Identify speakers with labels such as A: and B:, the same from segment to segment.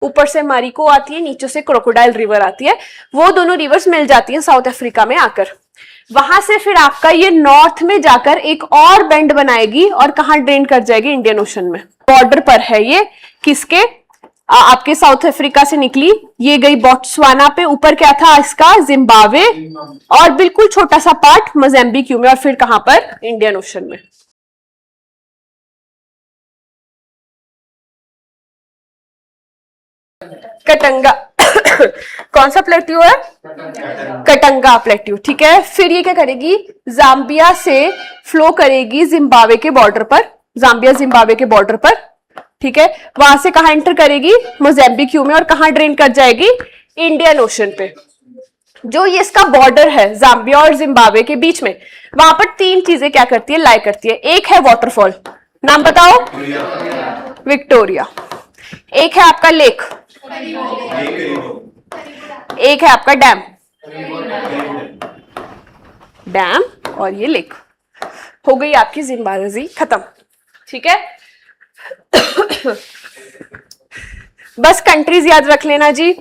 A: ऊपर से मारिको आती है, नीचे से क्रोकोडाइल रिवर आती है। वो दोनों रिवर्स मिल जाती हैं साउथ अफ्रीका में आकर। वहां से फिर आपका ये नॉर्थ में जाकर एक और बेंड बनाएगी और कहां ड्रेन कर जाएगी? इंडियन ओशन में। बॉर्डर पर है ये किसके? आपके साउथ अफ्रीका से निकली, ये गई बोत्सवाना पे, ऊपर क्या था इसका? जिम्बाब्वे, और बिल्कुल छोटा सा पार्ट मोजाम्बिक में, और फिर कहां पर? इंडियन ओशन में। कटंगा कौन सा प्लेट्यू है? कटंगा प्लेट्यू, ठीक है। फिर ये क्या करेगी? जाम्बिया से फ्लो करेगी जिम्बाब्वे के बॉर्डर पर, जाम्बिया जिम्बाब्वे के बॉर्डर पर, ठीक है। वहां से कहां एंटर करेगी? मोजाम्बिक में, और कहां ड्रेन कर जाएगी? इंडियन ओशन पे। जो ये इसका बॉर्डर है जाम्बिया और जिम्बाब्वे के बीच में, वहां पर तीन चीजें क्या करती है? लाई करती है। एक है वाटरफॉल, नाम बताओ? विक्टोरिया। एक है आपका लेक, एक है आपका डैम, डैम और ये लेक। हो गई आपकी जिम्बाब्वे खत्म, ठीक है। बस कंट्रीज याद रख लेना जी,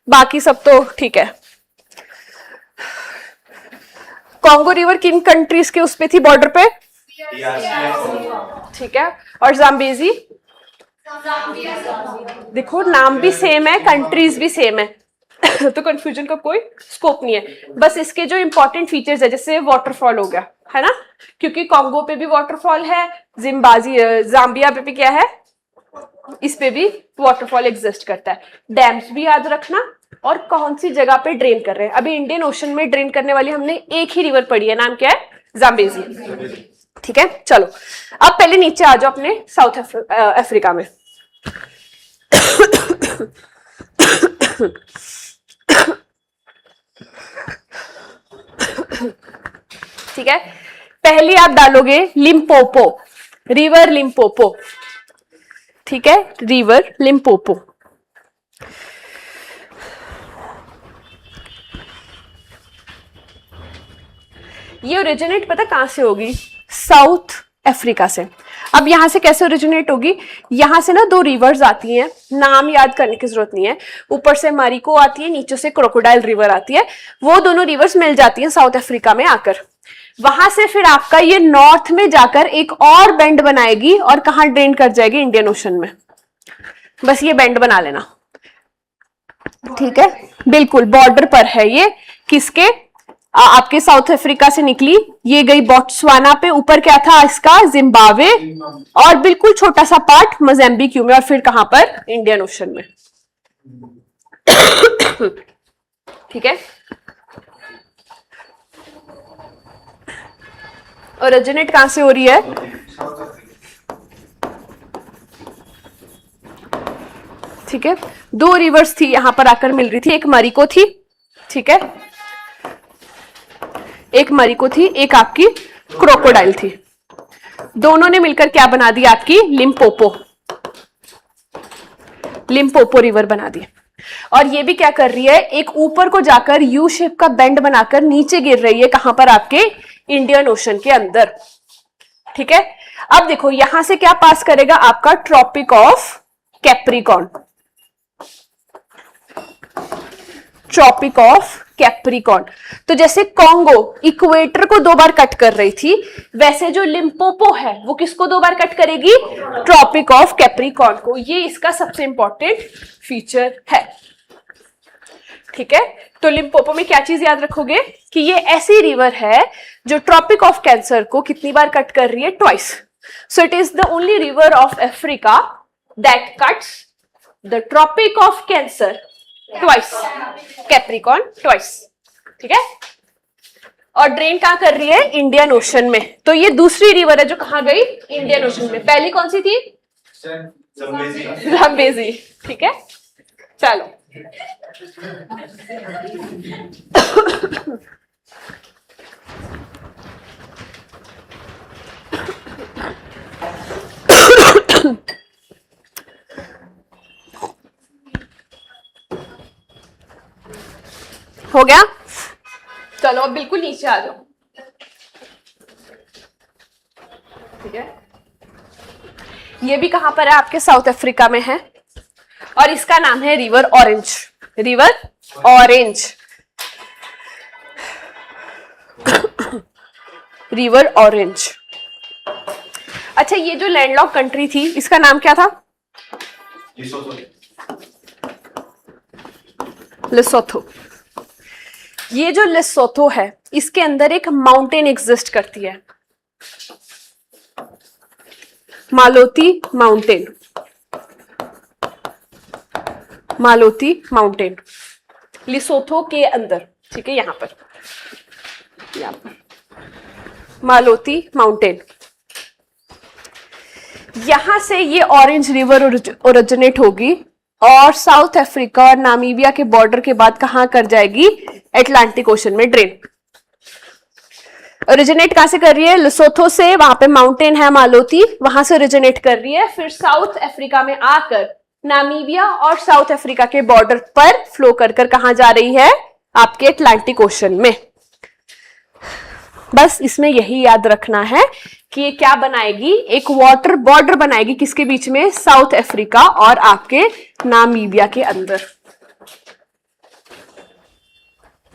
A: बाकी सब तो ठीक है। कॉन्गो रिवर किन कंट्रीज के उस पे थी? बॉर्डर पे, ठीक है। और जाम्बेजी, देखो नाम भी सेम है, कंट्रीज भी सेम है तो कंफ्यूजन का कोई स्कोप नहीं है। बस इसके जो इंपॉर्टेंट फीचर्स है, जैसे वाटरफॉल हो गया, है ना, क्योंकि कॉन्गो पे भी वाटरफॉल है, जाम्बिया पे भी क्या है? इस पे भी वाटरफॉल एग्जिस्ट करता है। डैम्स भी याद रखना, और कौन सी जगह पे ड्रेन कर रहे हैं। अभी इंडियन ओशन में ड्रेन करने वाली हमने एक ही रिवर पढ़ी है, नाम क्या है? जाम्बेजी, ठीक है। चलो अब पहले नीचे आ जाओ अपने साउथ अफ्रीका में। ठीक है, पहली आप डालोगे लिम्पोपो, रिवर लिम्पोपो, ठीक है, रिवर लिम्पोपो। ये ओरिजिनेट पता कहां से होगी? साउथ अफ्रीका से। अब यहां से कैसे ओरिजिनेट होगी? यहां से ना दो रिवर्स आती हैं, नाम याद करने की जरूरत नहीं है। ऊपर से मारिको आती है, नीचे से क्रोकोडाइल रिवर आती है। वो दोनों रिवर्स मिल जाती हैं साउथ अफ्रीका में आकर। वहां से फिर आपका ये नॉर्थ में जाकर एक और बेंड बनाएगी और कहां ड्रेन कर जाएगी? इंडियन ओशन में। बस ये बेंड बना लेना, ठीक है। बिल्कुल बॉर्डर पर है ये किसके? आपके साउथ अफ्रीका से निकली, ये गई बोत्सवाना पे, ऊपर क्या था इसका? जिम्बाब्वे, और बिल्कुल छोटा सा पार्ट मोजाम्बिक में, और फिर कहां पर? इंडियन ओशन में, ठीक है। ओरिजिनेट कहां से हो रही है? ठीक है, दो रिवर्स थी यहां पर आकर मिल रही थी, एक मारिको थी, ठीक है, एक मारिको थी, एक आपकी क्रोकोडाइल थी। दोनों ने मिलकर क्या बना दी? आपकी लिम्पोपो, लिम्पोपो रिवर बना दी। और ये भी क्या कर रही है? एक ऊपर को जाकर यू शेप का बेंड बनाकर नीचे गिर रही है, कहां पर? आपके इंडियन ओशन के अंदर, ठीक है। अब देखो यहां से क्या पास करेगा? आपका tropic of Capricorn, tropic of Capricorn. तो जैसे कॉन्गो इक्वेटर को दो बार कट कर रही थी, वैसे जो लिम्पोपो है वो किसको दो बार कट करेगी? ट्रॉपिक ऑफ कैप्रिकॉर्न को। ये इसका सबसे इंपॉर्टेंट फीचर है, ठीक है। तो लिम्पोपो में क्या चीज याद रखोगे? कि ये ऐसी रिवर है जो ट्रॉपिक ऑफ कैंसर को कितनी बार कट कर रही है? Twice. So it is the only river of Africa that cuts the tropic of Cancer twice, Capricorn twice, ठीक है। और ड्रेन कहां कर रही है? इंडियन ओशन में। तो ये दूसरी रिवर है जो कहां गई? इंडियन ओशन में। पहली कौन सी थी? जाम्बेजी, ठीक है। चलो हो गया? चलो अब बिल्कुल नीचे आ जाओ, ठीक है। ये भी कहां पर है? आपके साउथ अफ्रीका में है। और इसका नाम है river orange. River orange, river orange. अच्छा, ये जो लैंडलॉक कंट्री थी इसका नाम क्या था? लेसोथो। ये जो लेसोथो है इसके अंदर एक माउंटेन एग्जिस्ट करती है, मालोती माउंटेन। मालोती माउंटेन लिसोथो के अंदर, ठीक है, यहां पर मालोती माउंटेन। यहां से ये ऑरेंज रिवर ओरिजिनेट होगी और साउथ अफ्रीका और नामीबिया के बॉर्डर के बाद कहां कर जाएगी? अटलांटिक ओशन में ड्रेन। ओरिजिनेट कहां से कर रही है? लेसोथो से, वहां पे माउंटेन है मालोती, वहां से ओरिजिनेट कर रही है, फिर साउथ अफ्रीका में आकर नामीबिया और साउथ अफ्रीका के बॉर्डर पर फ्लो कर कर कहां जा रही है? आपके अटलांटिक ओशन में। बस इसमें यही याद रखना है कि ये क्या बनाएगी? एक वाटर बॉर्डर बनाएगी, किसके बीच में? साउथ अफ्रीका और आपके नामीबिया के अंदर।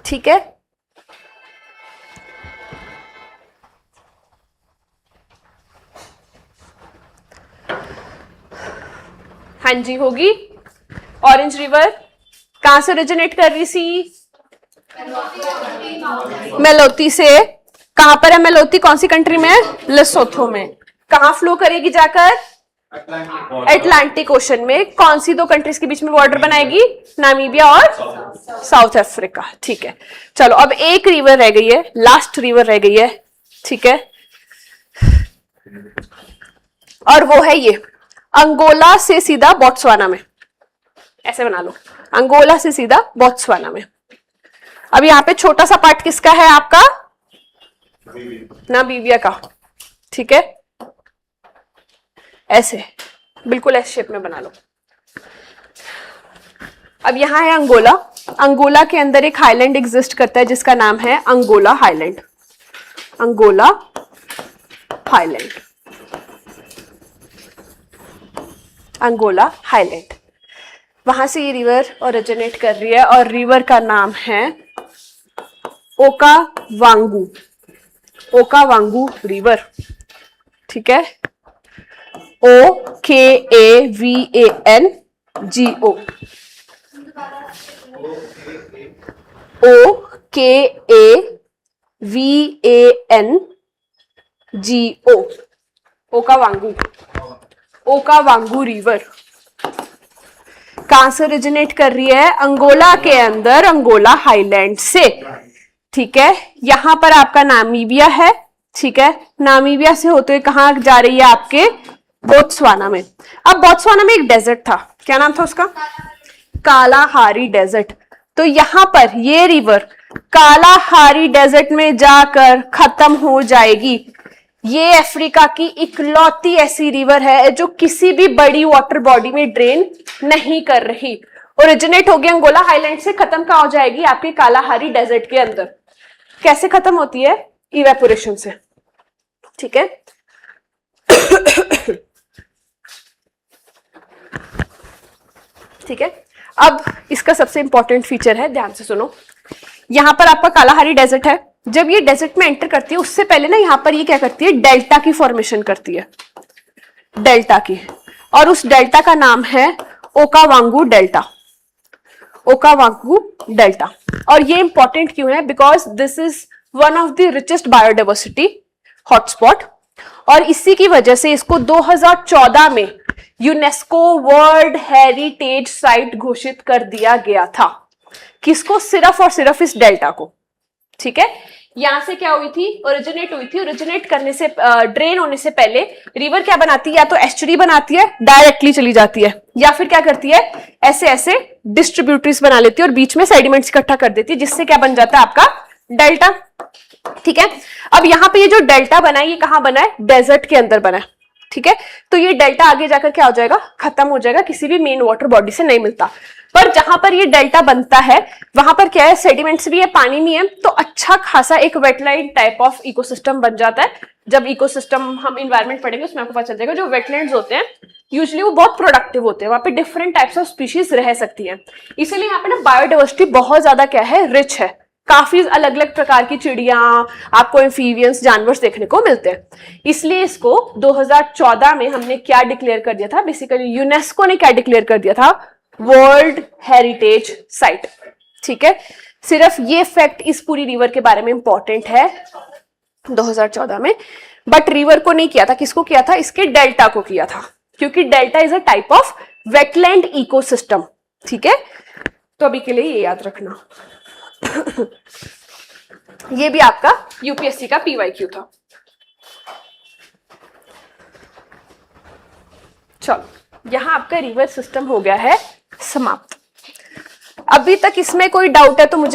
A: ठीक है, हाँ जी, होगी। ऑरेंज रिवर कहां से ओरिजिनेट कर रही थी? मेलोती से। कहां पर है मेलोती? कौन सी कंट्री में? लेसोथो में। कहां फ्लो करेगी जाकर? अटलांटिक ओशन में। कौन सी दो कंट्रीज के बीच में बॉर्डर बनाएगी? नामीबिया और साउथ अफ्रीका। ठीक है, चलो अब एक रिवर रह गई है, लास्ट रिवर रह गई है, ठीक है, और वो है ये अंगोला से सीधा बोत्सवाना में। ऐसे बना लो, अंगोला से सीधा बोत्सवाना में। अब यहाँ पे छोटा सा पार्ट किसका है? आपका नामीबिया का। ठीक है, ऐसे बिल्कुल ऐसे शेप में बना लो। अब यहां है अंगोला। अंगोला के अंदर एक हाईलैंड एग्जिस्ट करता है जिसका नाम है Angola highland. Angola highland, Angola highland. वहां से ये रिवर ओरिजिनेट कर रही है और रिवर का नाम है ओकावांगू। ओकावांगू रिवर। ठीक है, OKAVANGO। OKAVANGO, ओकावांगू। ओकावांगू रिवर कहां से ओरिजिनेट कर रही है? अंगोला के अंदर, अंगोला हाईलैंड से। ठीक है, यहां पर आपका नामीबिया है। ठीक है, नामीबिया से होते हुए कहां जा रही है? आपके बोत्सवाना में। अब बोत्सवाना में एक डेजर्ट था, क्या नाम था उसका? Kalahari desert. तो यहां पर ये रिवर कालाहारी डेजर्ट में जाकर खत्म हो जाएगी। ये अफ्रीका की इकलौती ऐसी रिवर है जो किसी भी बड़ी वाटर बॉडी में ड्रेन नहीं कर रही। ओरिजिनेट होगी अंगोला हाईलैंड से, खत्म कहां हो जाएगी? आपके कालाहारी डेजर्ट के अंदर। कैसे खत्म होती है? इवेपोरेशन से। ठीक है, ठीक है। अब इसका सबसे इंपॉर्टेंट फीचर है, ध्यान से सुनो। यहां पर आपका कालाहारी डेजर्ट है। जब ये डेजर्ट में एंटर करती है उससे पहले ना यहां पर ये क्या करती है? डेल्टा की फॉर्मेशन करती है, डेल्टा की। और उस डेल्टा का नाम है ओकावांगू डेल्टा। ओकावांगू डेल्टा। और ये इंपॉर्टेंट क्यों है? Because this is one of the richest biodiversity hotspot, और इसी की वजह से इसको 2014 में यूनेस्को वर्ल्ड हेरिटेज साइट घोषित कर दिया गया था। किसको? सिर्फ और सिर्फ इस डेल्टा को। ठीक है, यहां से क्या हुई थी? ओरिजिनेट हुई थी। ओरिजिनेट करने से, ड्रेन होने से पहले रिवर क्या बनाती है? या तो एस्चुरी बनाती है, डायरेक्टली चली जाती है, या फिर क्या करती है? ऐसे ऐसे डिस्ट्रीब्यूटरीज बना लेती है और बीच में सेडिमेंट्स इकट्ठा कर देती है, जिससे क्या बन जाता है? आपका डेल्टा। ठीक है, अब यहां पे ये जो डेल्टा बना है ये कहां बना है? डेजर्ट के अंदर बना है। ठीक है। तो ये डेल्टा आगे जाकर क्या हो जाएगा, खत्म हो जाएगा, किसी भी मेन वाटर बॉडी से नहीं मिलता। पर जहां पर ये डेल्टा बनता है वहां पर क्या है, सेडिमेंट्स भी है, पानी भी है, तो अच्छा खासा एक वेटलैंड टाइप ऑफ इकोसिस्टम बन जाता है। जब इकोसिस्टम हम इन्वायरमेंट पढ़ेंगे उसमें आपको पता चल जाएगा। जो वेटलैंड्स होते हैं यूजुअली वो बहुत प्रोडक्टिव होते हैं, वहां पे डिफरेंट टाइप्स ऑफ स्पीशीज रह सकती हैं, इसीलिए यहाँ पे ना बायोडाइवर्सिटी बहुत ज्यादा क्या है, रिच है। काफी अलग अलग प्रकार की चिड़िया, आपको एम्फीबियंस, जानवर देखने को मिलते हैं। इसलिए इसको 2014 में हमने क्या डिक्लेयर कर दिया था, बेसिकली यूनेस्को ने क्या डिक्लेयर कर दिया था, वर्ल्ड हेरिटेज साइट। ठीक है, सिर्फ ये फैक्ट इस पूरी रिवर के बारे में इंपॉर्टेंट है 2014 में। बट रिवर को नहीं किया था, किसको किया था, इसके डेल्टा को किया था, क्योंकि delta is a type of wetland ecosystem. ठीक है, तो अभी के लिए ये याद रखना। ये भी आपका यूपीएससी का पीवाईक्यू था। चलो, यहां आपका रिवर सिस्टम हो गया है समाप्त। अभी तक इसमें कोई डाउट है तो मुझे